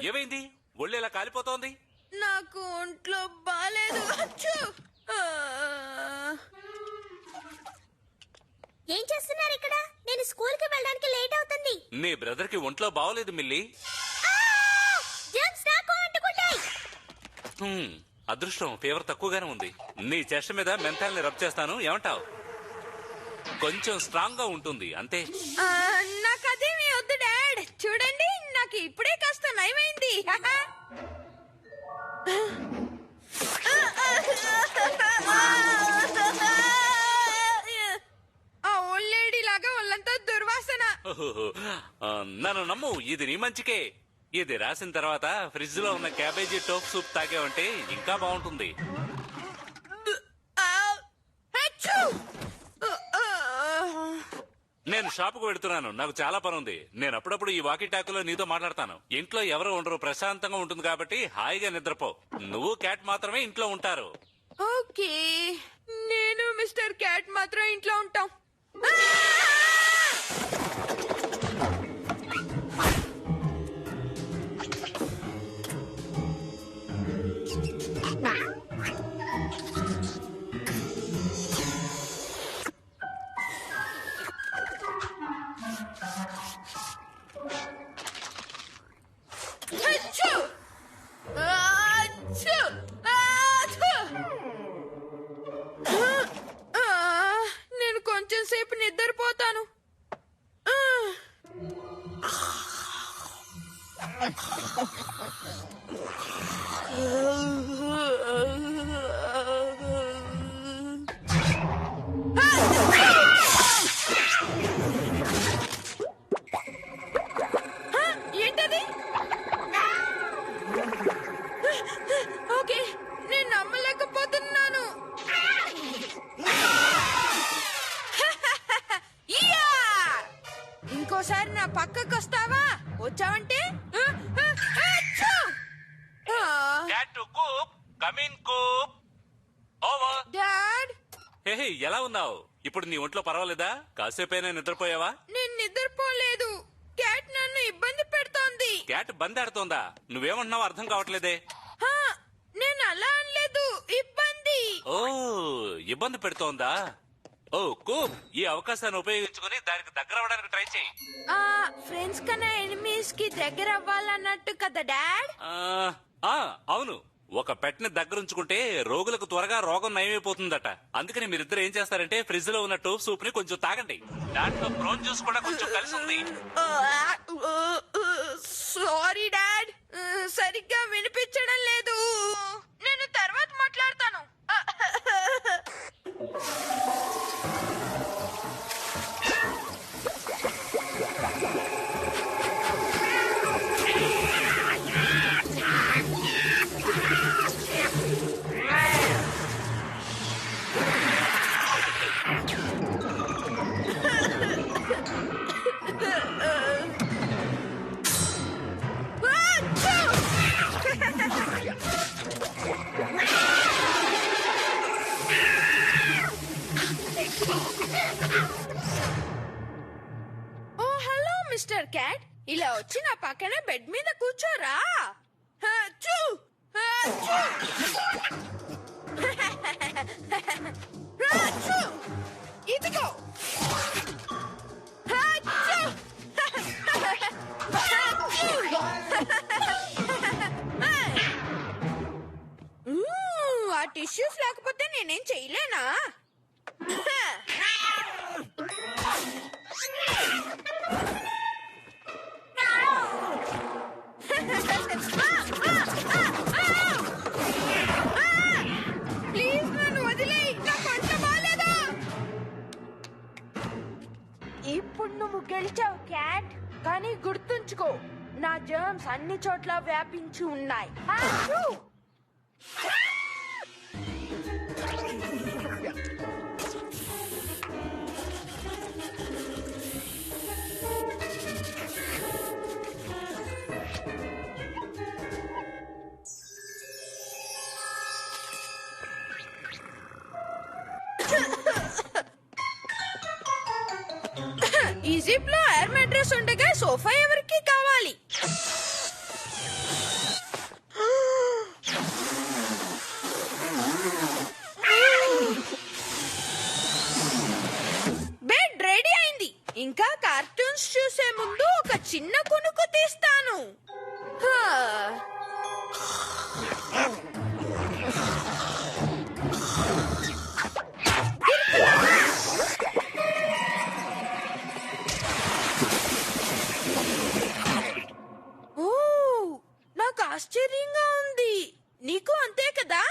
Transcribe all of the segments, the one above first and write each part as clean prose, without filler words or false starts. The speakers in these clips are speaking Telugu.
ఏమైంది? ఒళ్ళు ఇలా కాలిపోతోంది. నాకు ఒంట్లో బాలేదు. ఏం చేస్తున్నారు ఇక్కడ? నేను స్కూల్ కి వెళ్ళడానికి లేట్ అవుతుంది. నీ బ్రదర్ కి ఒంట్లో బాగోలేదు మిల్లి. అదృష్టం ఫీవర్ తక్కువగానే ఉంది. నీ చెస్ట్ మీద మెంథాల్ని రబ్ చేస్తాను, ఏమంటావు? కొంచెం స్ట్రాంగ్ గా ఉంటుంది అంతే. నాకు అదేమీ వద్దు డాడ్. చూడండి, నాకు ఇప్పుడే కాస్త నయమైంది. ఆ ఓల్డ్ లేడీ లాగా వాళ్ళంతా దుర్వాసన. నన్ను నమ్ము, ఇది నీ మంచికే. ఇది రాసిన తర్వాత ఫ్రిడ్జ్ లో ఉన్న క్యాబేజీ టోప్ సూప్ తాగేవంటే ఇంకా బాగుంటుంది. నేను షాపుకు వెళ్తున్నాను, నాకు చాలా పని ఉంది. నేను అప్పుడప్పుడు ఈ వాకీ టాకులో నీతో మాట్లాడతాను. ఇంట్లో ఎవరు ఉండరు, ప్రశాంతంగా ఉంటుంది కాబట్టి హాయిగా నిద్రపో. నువ్వు క్యాట్ మాత్రమే ఇంట్లో ఉంటారు. ఓకే, నేను మిస్టర్ క్యాట్ మాత్రం ఇంట్లో ఉంటాం. నేను కొంచెం సేపు నిద్రపోతాను. ఏంటది? ఓకే, నేను నమ్మలేకపోతున్నాను. ఇంకోసారి నా పక్కకు వస్తావా? వచ్చావంటే డాడ్. హే, ఎలా ఉన్నావు? ఇప్పుడు నీ ఒంట్లో పర్వాలేదా? కాసేపైనా నిద్రపోయావా? నేను నిద్రపోలేదు. క్యాట్ నన్ను ఇబ్బంది పెడుతోంది. క్యాట్ బందాడుతోందా? నువ్వేమంటున్నావు అర్థం కావట్లేదే. నేను అలా అనలేదు, ఇబ్బంది. ఓ, ఇబ్బంది పెడుతోందా? ఓ కూప్, ఈ అవకాశాన్ని ఉపయోగించుకుని దానికి దగ్గర అవ్వడానికి ట్రై చేయి. ఫ్రెండ్స్ కన్నా ఎనిమీస్ కి దగ్గర అవ్వాలన్నట్టు కదా డాడ్. అవును, ఒక పెట్ ని దగ్గరుంచుకుంటే రోగులకు త్వరగా రోగం నయమైపోతుందట. అందుకని మీరిద్దరు ఏం చేస్తారంటే ఫ్రిడ్జ్ లో ఉన్న టోప్ సూప్ ని కొంచెం తాగండి. దాంట్లో బ్రౌన్ జ్యూస్ కూడా కొంచెం కలిసి ఉంది. సారీ డాడ్, సరిగ్గా వినిపించడం లేదు. నేను తర్వాత మాట్లాడతాను. ఓ హలో మిస్టర్ క్యాట్, ఇలా వచ్చి నా పక్కన బెడ్ మీద కూర్చోరా. ఇదిగో. ఆ టిష్యూస్ లేకపోతే నేనేం చెయ్యలేనా? ప్లీజ్ నన్ను వదిలేయ్, నాకు అంత బాలేదా. ఇప్పుడు నువ్వు గెలిచావు క్యాట్, కానీ గుర్తుంచుకో, నా జర్మ్స్ అన్ని చోట్ల వ్యాపించి ఉన్నాయి. ఈ జిప్ లో ఎయిర్ మెట్రెస్ ఉండగా సోఫా ఎవరికి కావాలి? ఇంకా కార్టూన్స్ చూసే ముందు ఒక చిన్న కునుకు తీస్తాను. హా. ఓ, నాకు ఆశ్చర్యంగా ఉంది. నీకు అంతే కదా?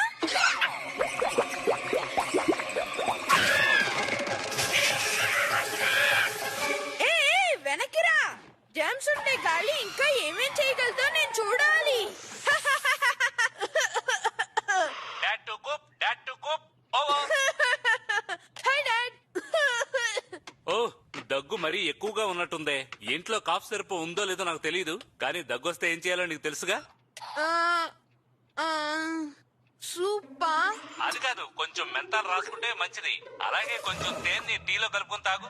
వెనకిరా. జర్మ్స్ ఉండే గాలి ఇంకా ఏమేం చేయగలదో నేను చూడాలి. ఓ, దగ్గు మరీ ఎక్కువగా ఉన్నట్టుందే. ఇంట్లో కాఫ్ సిరప్ ఉందో లేదో నాకు తెలియదు, కానీ దగ్గు వస్తే ఏం చేయాలో నీకు తెలుసుగా. సూపా? అది కాదు, కొంచెం మెంతాలు రాసుకుంటే మంచిది. అలాగే కొంచెం తేనె టీలో కలుపుకొని తాగు.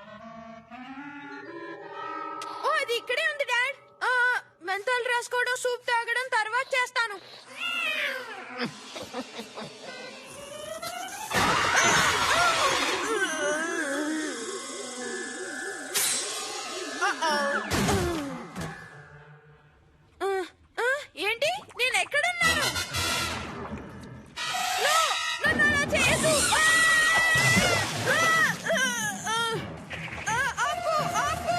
ఓ, అది ఇక్కడే ఉంది డాడ్. మెంతాలు రాసుకోవడం, సూప్ తాగడం తర్వాత చేస్తాను. ఏంటి, నేను ఎక్కడున్నాను? నన్ను అలా చేయొద్దు. ఆపు, ఆపు.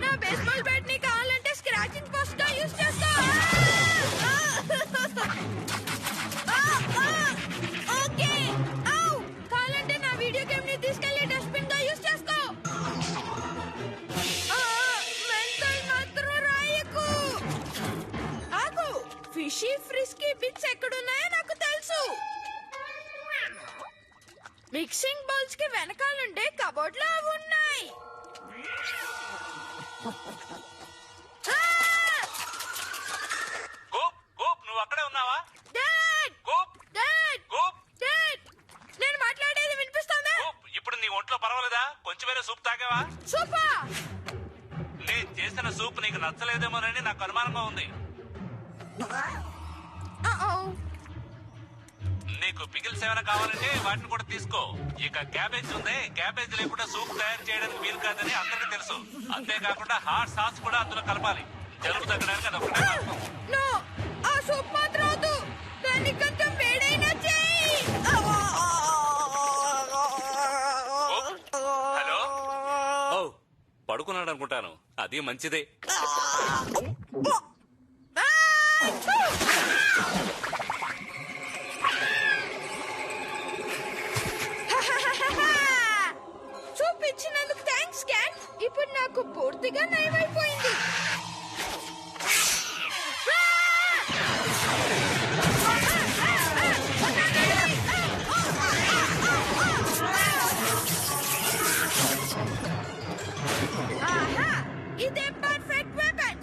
నా బేస్బాల్ బ్యాట్ ని కావాలంటే స్క్రాచింగ్ పోస్ట్ గా యూజ్ చేస్తా. ఓకే. కావాలంటే నా వీడియో గేమ్ ని తీసుకెళ్లి డస్ట్బిన్ గా యూజ్ చేసుకో. మెంటల్ మాత్రం రాయకు. ఆగు. ఫిషీ ఫ్రిస్కీ బిట్స్ ఎక్కడున్నాయో నాకు తెలుసు. మిక్సింగ్ బౌల్స్ కి వెనకాలండే కబోర్డ్ లో అవి ఉన్నాయి. నువ్వు అక్కడే ఉన్నావా? డాడ్! డాడ్! డాడ్! నేను మాట్లాడేది వినిపిస్తుందా? ఇప్పుడు నీ ఒంట్లో పర్వాలేదా? కొంచెం వేరే సూప్ తాగావా? సూపా? నేను చేసిన సూప్ నీకు నచ్చలేదేమోనని నాకు అనుమానంగా ఉంది. నీకు పికిల్స్ ఏమైనా కావాలంటే వాటిని కూడా తీసుకో. ఇక క్యాబేజ్ ఉంది, క్యాబేజ్ లేకుండా సూప్ తయారు చేయడానికి వీలు కాదని అందరికీ తెలుసు. అంతేకాకుండా హాట్ సాస్ కూడా అందులో కలపాలి. జలుబు తగ్గడానికి అది ఒకటే మార్గం. నో, ఆ సూప్ మాత్రం వద్దు. దాన్ని కొంచెం వేడైనా చేయి. హలో. ఓ, పడుకున్నాడు అనుకుంటాను. అది మంచిదే. సూప్ ఇచ్చినందుకు థ్యాంక్స్ క్యాట్. ఇప్పుడు నాకు పూర్తిగా నయమైపోయింది. ఆహా, ఇదే perfect weapon.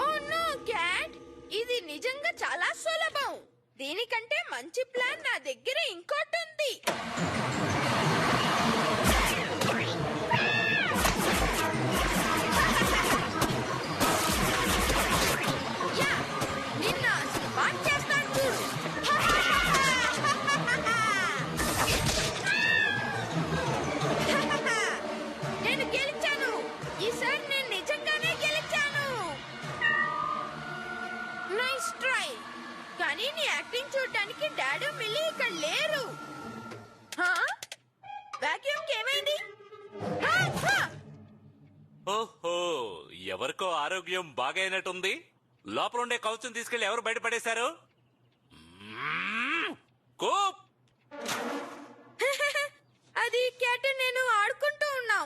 Oh no cat, ఇది నిజంగా చాలా సులభం. దీనికంటే మంచి ప్లాన్ నా దగ్గర ఇంకోటి ఉంది. యా, నిన్న స్మార్ట్ చేస్తాను చూడు. నేను గెలిచాను. ఈసారి నేను నిజంగానే గెలిచాను. Nice try. కానీ నీ యాక్టింగ్ చూడటానికి డాడీ మిల్లీ ఇక్కడ లేరు. వాక్యూమ్ ఏమైంది? ఓహో, ఎవరికో ఆరోగ్యం బాగైనట్టుంది. లోపల ఉండే కౌచం తీసుకెళ్లి ఎవరు బయటపడేశారు? కోప్. అది క్యాట్, నేను ఆడుకుంటూ ఉన్నాం.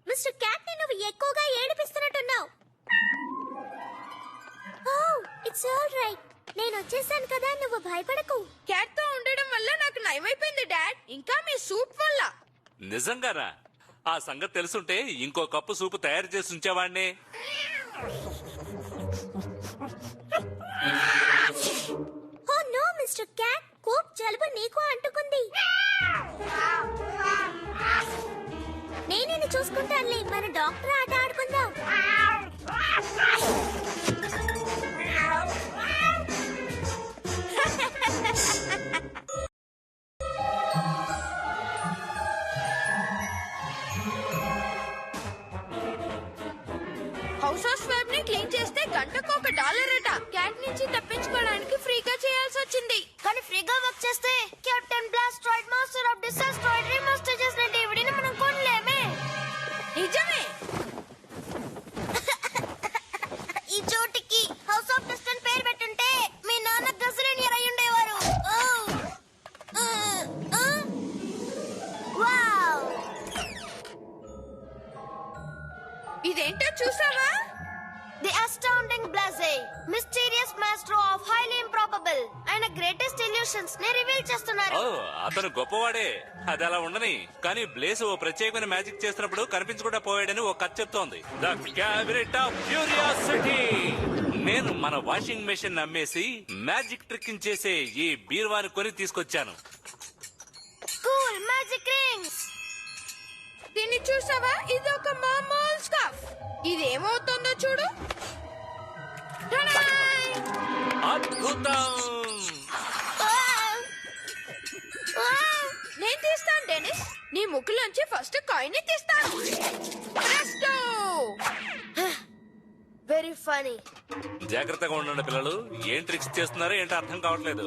మిస్టర్ క్యాట్ ని నువ్వు ఎక్కువగా ఏడిపిస్తున్నట్టున్నావు. ఓ, ఇట్స్ ఆల్ రైట్. నేను వచ్చేసాను కదా, నువ్వు భయపడకు. క్యాట్ తో ఉండడం వల్ల నాకు నయమైపోయింది డాడ్. ఇంకా మీ సూప్ వల్ల. నిజంగానా? ఆ సంగతి తెలుసుంటే ఇంకో కప్పు సూపు తయారు చేసి ఉంచేవాడిని. Oh no mister cat, Koop జలుబు నీకు అంటుకుంది. నేనేది చూసుకుంటానులే, మన డాక్టర్ ఆట ఆడుకుందాం. స్వాబ్ ని క్లీన్ చేస్తే గంటకు $1 అట. క్యాట్ నుంచి తప్పించుకోవడానికి ఫ్రీగా చేయాల్సి వచ్చింది. కానీ ఫ్రీగా వర్క్ చేస్తే కెప్టెన్ బ్లాస్ట్రాయిడ్ మాస్టర్ ఆఫ్ డిసాస్ట్రాయిడ్ రీమాస్టర్ చేసిన డివిడీని మనం కొనలేమే. నిజమే. ఈ చోటికి హౌస్ ఆఫ్ డస్ట్ అని పేరు పెట్టుంటే మీ నాన్న గజరేనియర్ అయి ఉండేవారు. వావ్, ఇదేంటో చూసావా? The astounding Blaze, mysterious master of highly improbable ఆయన గ్రేటెస్ట్ ఇల్యూషన్స్ ని రివీల్ చేస్తున్నారు. ఓ అతను గొప్పవాడే, అది అలా ఉండని. కానీ బ్లేస్ ఓ ప్రత్యేకమైన మ్యాజిక్ చేస్తున్నప్పుడు కనిపించకుండా పోయాడని ఓ కథ చెప్తోంది. The cabinet of curiosity. నేను మన వాషింగ్ మెషిన్ అమ్మేసి మ్యాజిక్ ట్రిక్కింగ్ చేసే ఈ బీర్వాని కొని తీసుకొచ్చాను. Cool magic rings. దీన్ని చూసావా? ఇది ఒక మామూలు స్కార్ఫ్. ఇది ఏమవుతుందో చూడు. టడాయ్! అద్భుతం. నేను తీస్తాను డెనిస్. నీ ముక్కులోంచి ఫస్ట్ కాయిన్ ని తీస్తాను. ప్రెస్టో! Very funny. జాగ్రత్తగా ఉండండి పిల్లలు. ఏం ట్రిక్స్ చేస్తున్నారో ఏంటో అర్థం కావట్లేదు.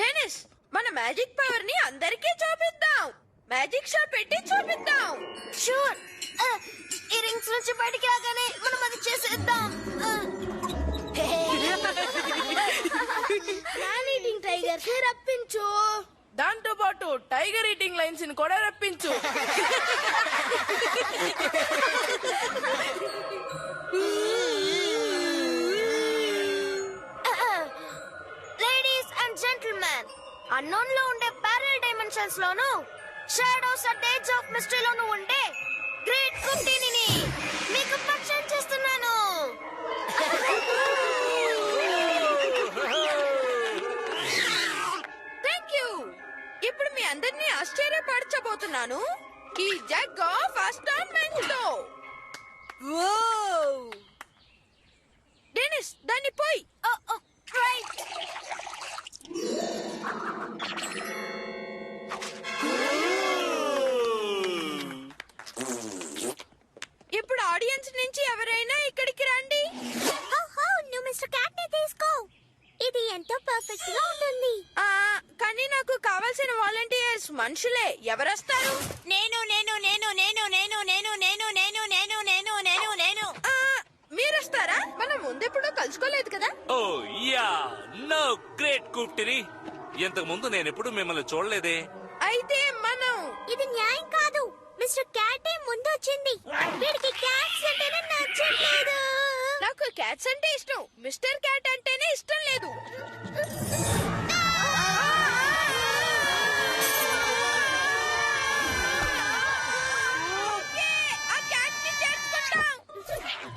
డెనిస్, మన మ్యాజిక్ పవర్ ని అందరికీ చూపిద్దాం. మ్యాజిక్ షో పెట్టి చూపిద్దాం. షూర్. ఈ రింగ్స్ నుంచి బయటికి రాగానే మనం అది చేసేద్దాం. నాన్ ఈటింగ్ టైగర్స్ ని రప్పించు. దాంతో పాటు టైగర్ ఈటింగ్ లైన్స్ ని కూడా రప్పించు. లేడీస్ అండ్ జెంటిల్మెన్, అన్నోన్ లో ఉండే ప్యారల్ డైమెన్షన్స్ లోను shadows at age of mystery లోను ఉండే గ్రేట్ కుట్టిని మీకు పరిచయం చేస్తున్నాను. Thank you. ఇప్పుడు మీ అందరినీ ఆశ్చర్యపరచబోతున్నాను ఈ జగ్ ఆఫ్ అస్టాన్మెంట్ తో. డెనిస్, దాన్ని పోయి. రైట్. ఇప్పుడు ఆడియన్స్ నుంచి ఎవరైనా ఇక్కడికి రండి. నువ్వు మిస్టర్ క్యాట్ ని తీసుకో. ఇది ఎంతో పర్ఫెక్ట్ గా ఉంటుంది. కానీ నాకు కావాల్సిన వాలంటీర్స్ మనుషులే. ఎవరొస్తారు? నేను నేను నేను నేను నేను నేను నేను నేను నేను నేను నేను నేను మీరొస్తారా? మనం ముందెప్పుడు కలుసుకోలేదు కదా. ఓ యా, నో గ్రేట్ కుట్టిని. ఇంతకు ముందు నేను ఎప్పుడు మిమ్మల్ని చూడలేదే. అయితే మనం ఇది న్యాయం కాదు. మిస్టర్ క్యాట్ ముందు వచ్చింది. వీడికి క్యాట్స్ అంటేనే నచ్చట్లేదు. నాకు క్యాట్స్ అంటే ఇష్టం. మిస్టర్ క్యాట్ అంటేనే ఇష్టం లేదు.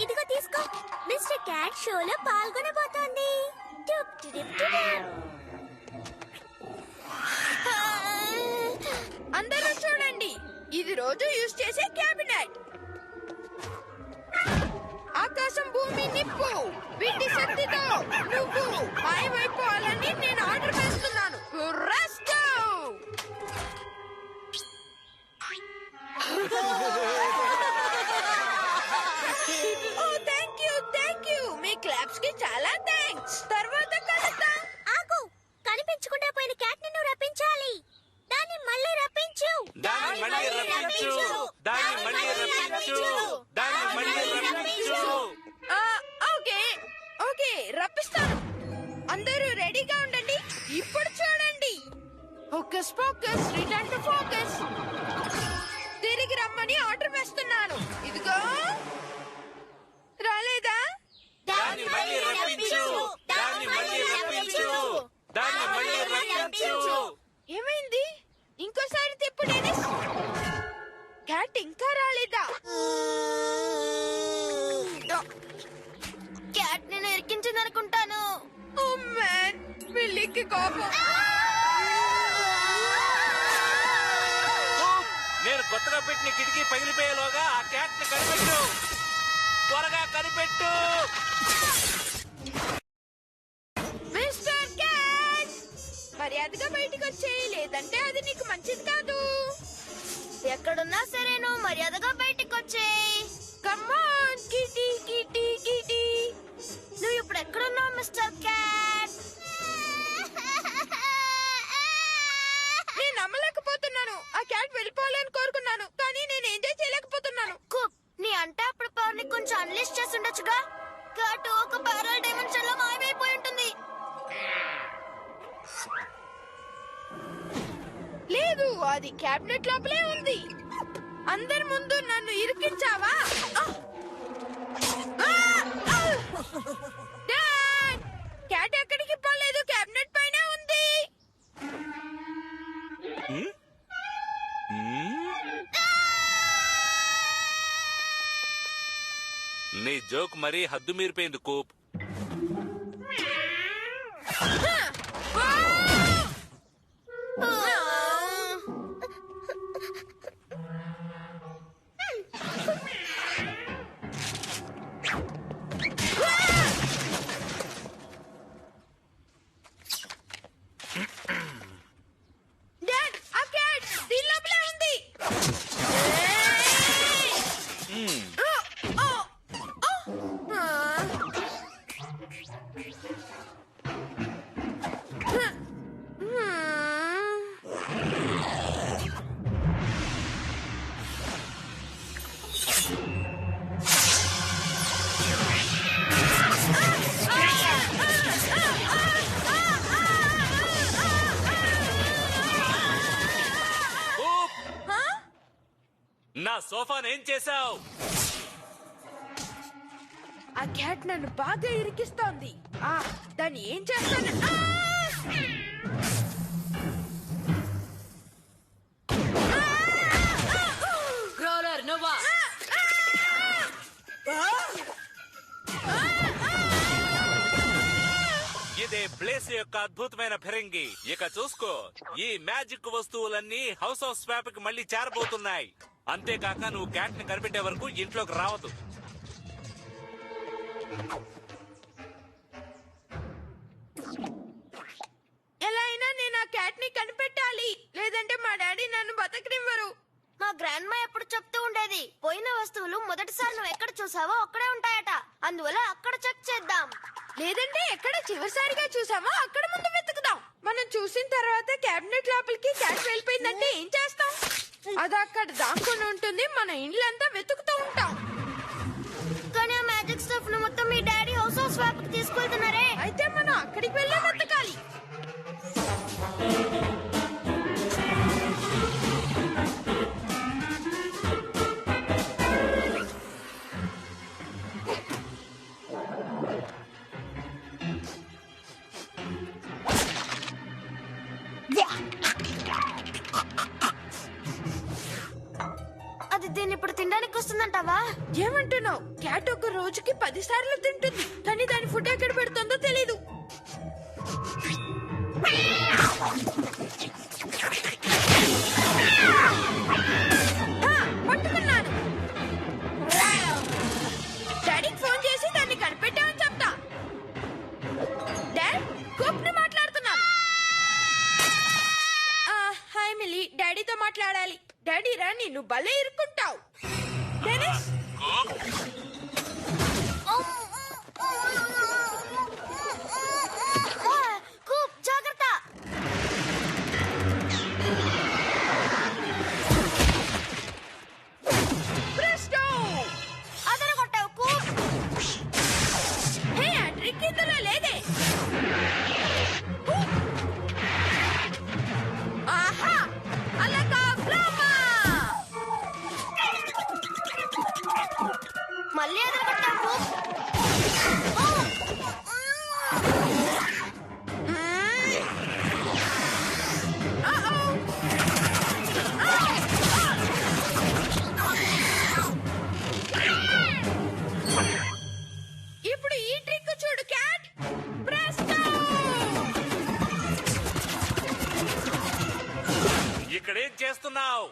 ఇదిగో తీసుకో. మిస్టర్ క్యాట్ షోలో పాల్గొనబోతోంది. అందరూ చూడండి, ఇది రోజు యూజ్ చేసే క్యాబినెట్. ఆకాశం, భూమి, నిప్పు వీటి శక్తితో నువ్వు మాయమైపోవాలని నేను ఆర్డర్ వేస్తున్నాను. రెస్కో! Thank you. మీ క్లాప్స్ కి చాలా థ్యాంక్స్. తర్వాత కలుద్దాం. ఆగు. కనిపించకుండా పోయిన క్యాట్ ని నువ్వు రప్పించాలి. దాన్ని మళ్ళీ రప్పించు. దాన్ని మళ్ళీ రప్పించు. దాన్ని మళ్ళీ రప్పించు. దాన్ని మళ్ళీ రప్పించు. ఓకే, రప్పిస్తాను. అందరూ రెడీగా ఉండండి. ఇప్పుడు చూడండి. Focus focus, return to focus. తిరిగి రమ్మని ఆర్డర్ వేస్తున్నాను. ఇదిగో. రాలేదా? దాన్ని మళ్ళీ రప్పించు. దాన్ని మళ్ళీ రప్పించు. దాన్ని మళ్ళీ రప్పించు. ఏమైంది? ఇంకోసారి తిప్పు డెనిస్. క్యాట్ ఇంకా రాలేదా? క్యాట్ నేను ఇరికించిందనుకుంటాను. ఓ మ్యాన్, పిల్లికి కోపం. నేను కొత్తగా పెట్టిన కిటికీ పగిలిపోయేలోగా ఆ క్యాట్ ని కనిపెట్టు. త్వరగా కనిపెట్టు. మిస్టర్ క్యాట్, మర్యాదగా బయటికి వచ్చేయి, లేదంటే అది నీకు మంచిది కాదు. ఎక్కడున్నా సరే నువ్వు మర్యాదగా బయటికి వచ్చేయ్. Come on kitty kitty kitty. Cat ఒక పారల్ డైమెన్షన్ లో మాయమైపోయి ఉంటుంది. లేదు, అది క్యాబినెట్ లోపలే ఉంది. అందరి ముందు నన్ను ఇరికించావా? డాడ్, క్యాట్ ఎక్కడికి పోలేదు, క్యాబినెట్ పైన ఉంది. నీ జోక్ మరీ హద్దు మీరిపోయింది కూప్. డాడ్, ఆ క్యాట్ దీని లోపలే ఉంది. కూప్, నా సోఫాను ఏం చేశావు? ఆ క్యాట్ నన్ను బాగా ఇరికిస్తోంది. దాన్ని ఏం చేస్తాను? రోలర్ నువ్వా? ఇదే ప్లేస్ యొక్క అద్భుతమైన ఫిరంగి. ఇక చూసుకో, ఈ మ్యాజిక్ వస్తువులన్నీ హౌస్ ఆఫ్ స్వాప్ కి మళ్ళీ చేరబోతున్నాయి. అంతేకాక నువ్వు క్యాట్ ని కనిపెట్టే వరకు ఇంట్లోకి రావద్దు. ఎలా అయినా నేను ఆ క్యాట్ ని కనిపెట్టాలి, లేదంటే మా డాడీ నన్ను బతకనివ్వరు. మా గ్రాండ్ మా ఎప్పుడు చెప్తూ ఉండేది, పోయిన వస్తువులు మొదటిసారి నువ్వు ఎక్కడ చూసావో అక్కడే ఉంటాయట. అందువల్ల అక్కడ చెక్ చేద్దాం. లేదంటే ఎక్కడ చివరిసారిగా చూసామో అక్కడ ముందు వెతుకుదాం. మనం చూసిన తర్వాత క్యాబినెట్ లోపలికి క్యాట్ వెళ్ళిపోయిందంటే ఏం చేస్తాం? అది అక్కడ దాక్కుని ఉంటుంది, మన ఇండ్లంతా వెతుకుతూ ఉంటాం. కానీ ఆ మ్యాజిక్ స్టఫ్ ను మొత్తం మీ డాడీ హౌస్ ఆఫ్ స్వాప్ కి తీసుకెళ్తున్నారే. అయితే మనం అక్కడికి వెళ్ళే వెతకాలి. అది దీన్ని ఇప్పుడు తినడానికి వస్తుందంటావా? ఏమంటున్నావు? క్యాట్ ఒక రోజుకి 10 సార్లు తింటుంది, కానీ దాని ఫుడ్ ఎక్కడ పెడుతుందో తెలీదు. పట్టుకున్నాను. డాడీకి ఫోన్ చేసి దాన్ని కనిపెట్టామని చెప్తా. డాడ్, కూప్ని మాట్లాడుతున్నాను. హాయ్ మిల్లీ, డాడీతో మాట్లాడాలి. డాడీ రా, నిన్ను భలే ఇరుక్కుంటావు. డెనిస్, కూప్ జాగ్రత్త. ప్రెస్టో! అదరగొట్టావు కూప్. హే, ఆ ట్రిక్ ఇందులో లేదే. ఆహా, అలకా ఫ్లామా! మళ్ళీ అదరగొట్టావు కూప్. ఇప్పుడు ఈ ట్రిక్ చూడు క్యాట్. ప్రెస్టో! ఇక్కడేం చేస్తున్నావు?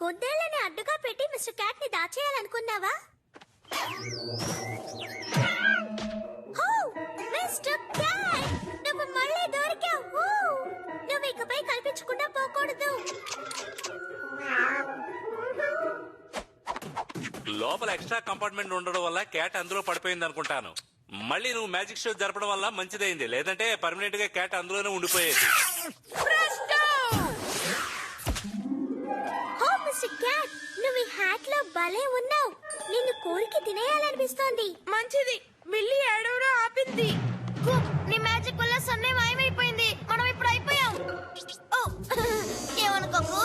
కుందేళ్ళని అడ్డుగా పెట్టి మిస్టర్ క్యాట్ ని దాచేయాలనుకున్నావా? మిస్టర్ క్యాట్, నువ్వు మళ్ళీ దొరికావు. నువ్వు ఇకపై కల్పించకుండా పోకూడదు. లోపల ఎక్స్ట్రా కంపార్ట్మెంట్ ఉండడం వల్ల క్యాట్ అందులో పడిపోయింది అనుకుంటాను. మళ్ళీ నువ్వు మ్యాజిక్ షో జరపడం వల్ల మంచిదైంది, లేదంటే పర్మనెంట్ గా క్యాట్ అందులోనే ఉండిపోయేది. ప్రెస్టో! మిస్టర్ క్యాట్, నువ్వు ఈ హ్యాట్ లో భలే ఉన్నావు. నిన్ను ఊరికి తినేయాలనిపిస్తోంది. మంచిది, మిల్లి ఏడవడం ఆపింది. నీ మ్యాజిక్ వల్ల సన్నే మాయమైపోయింది. మనం ఇప్పుడు అయిపోయాం. ఓ ఏమనుకోకు.